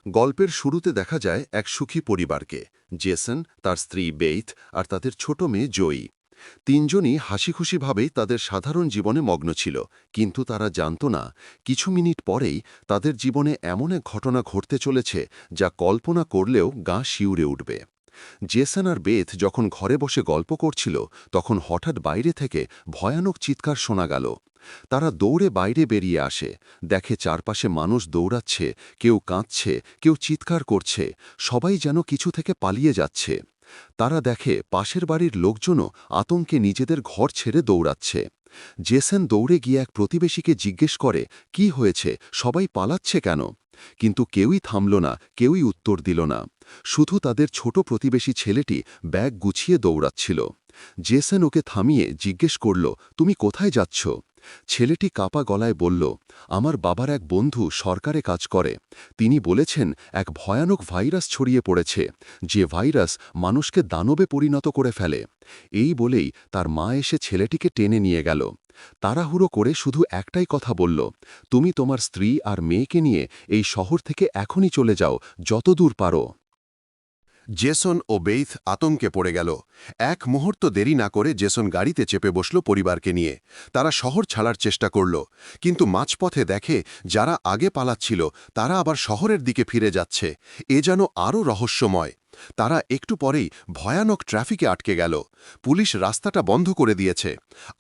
গল্পের শুরুতে দেখা যায় এক সুখী পরিবারকে, জেসন, তার স্ত্রী বেইথ আর তাদের ছোট মেয়ে জয়ী। তিনজনই হাসিখুশিভাবেই তাদের সাধারণ জীবনে মগ্ন ছিল, কিন্তু তারা জানত না কিছু মিনিট পরেই তাদের জীবনে এমন এক ঘটনা ঘটতে চলেছে যা কল্পনা করলেও গা শিউরে উঠবে। জেসন আর বেথ যখন ঘরে বসে গল্প করছিল, তখন হঠাৎ বাইরে থেকে ভয়ানক চিৎকার শোনা গেল। তারা দৌড়ে বাইরে বেরিয়ে আসে, দেখে চারপাশে মানুষ দৌড়াচ্ছে, কেউ কাঁদছে, কেউ চিৎকার করছে, সবাই যেন কিছু থেকে পালিয়ে যাচ্ছে। তারা দেখে পাশের বাড়ির লোকজনও আতঙ্কে নিজেদের ঘর ছেড়ে দৌড়াচ্ছে। জেসন দৌড়ে গিয়ে এক প্রতিবেশীকে জিজ্ঞেস করে, কি হয়েছে, সবাই পালাচ্ছে কেন? কিন্তু কেউই থামল না, কেউই উত্তর দিল না। শুধু তাদের ছোট প্রতিবেশী ছেলেটি ব্যাগ গুছিয়ে দৌড়াচ্ছিল। জেসন ওকে থামিয়ে জিজ্ঞেস করল, তুমি কোথায় যাচ্ছ? ছেলেটি কাপা গলায় বলল, আমার বাবার এক বন্ধু সরকারে কাজ করে। তিনি বলেছেন এক ভয়ানক ভাইরাস ছড়িয়ে পড়েছে, যে ভাইরাস মানুষকে দানবে পরিণত করে ফেলে। এই বলেই তার মা এসে ছেলেটিকে টেনে নিয়ে গেল। তাড়াহুড়ো করে শুধু একটাই কথা বলল, তুমি তোমার স্ত্রী আর মেয়েকে নিয়ে এই শহর থেকে এখনই চলে যাও, যতদূর পারো। জেসন ও বেইথ আতঙ্কে পড়ে গেল। এক মুহূর্ত দেরি না করে জেসন গাড়িতে চেপে বসল পরিবারকে নিয়ে। তারা শহর ছাড়ার চেষ্টা করল, কিন্তু মাঝপথে দেখে যারা আগে পালাচ্ছিল তারা আবার শহরের দিকে ফিরে যাচ্ছে। এ যেন আরও রহস্যময়। তারা একটু পরেই ভয়ানক ট্রাফিকে আটকে গেল। পুলিশ রাস্তাটা বন্ধ করে দিয়েছে।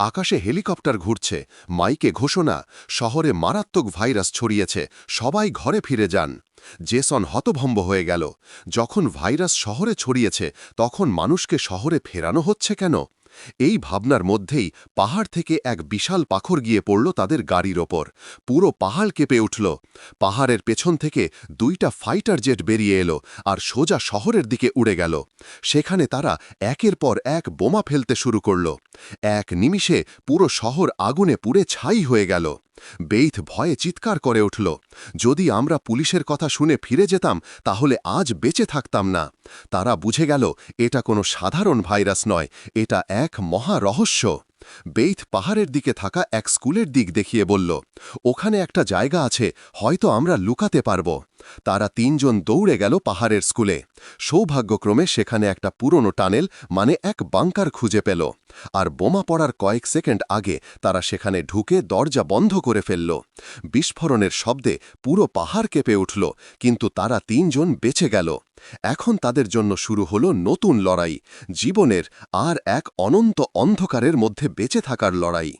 আকাশে হেলিকপ্টার ঘুরছে, মাইকে ঘোষণা, শহরে মারাত্মক ভাইরাস ছড়িয়েছে, সবাই ঘরে ফিরে যান। জেসন হতভম্ব হয়ে গেল। যখন ভাইরাস শহরে ছড়িয়েছে, তখন মানুষকে শহরে ফেরানো হচ্ছে কেন? এই ভাবনার মধ্যেই পাহাড় থেকে এক বিশাল পাথর গিয়ে পড়ল তাদের গাড়ির ওপর। পুরো পাহাড় কেঁপে উঠল। পাহাড়ের পেছন থেকে দুইটা ফাইটার জেট বেরিয়ে এলো আর সোজা শহরের দিকে উড়ে গেল। সেখানে তারা একের পর এক বোমা ফেলতে শুরু করল। এক নিমিষে পুরো শহর আগুনে পুড়ে ছাই হয়ে গেল। বেইথ ভয়ে চিৎকার করে উঠল, যদি আমরা পুলিশের কথা শুনে ফিরে যেতাম তাহলে আজ বেঁচে থাকতাম না। তারা বুঝে গেল এটা কোনো সাধারণ ভাইরাস নয়, এটা এক মহা রহস্য। বেইথ পাহাড়ের দিকে থাকা এক স্কুলের দিক দেখিয়ে বলল, ওখানে একটা জায়গা আছে, হয়তো আমরা লুকাতে পারব। তারা তিনজন দৌড়ে গেল পাহাড়ের স্কুলে। সৌভাগ্যক্রমে সেখানে একটা পুরনো টানেল, মানে এক বাংকার খুঁজে পেল। আর বোমা পড়ার কয়েক সেকেন্ড আগে তারা সেখানে ঢুকে দরজা বন্ধ করে ফেলল। বিস্ফোরণের শব্দে পুরো পাহাড় কেঁপে উঠল, কিন্তু তারা তিনজন বেঁচে গেল। এখন তাদের জন্য শুরু হলো নতুন লড়াই, জীবনের আর এক অনন্ত অন্ধকারের মধ্যে বেঁচে থাকার লড়াই।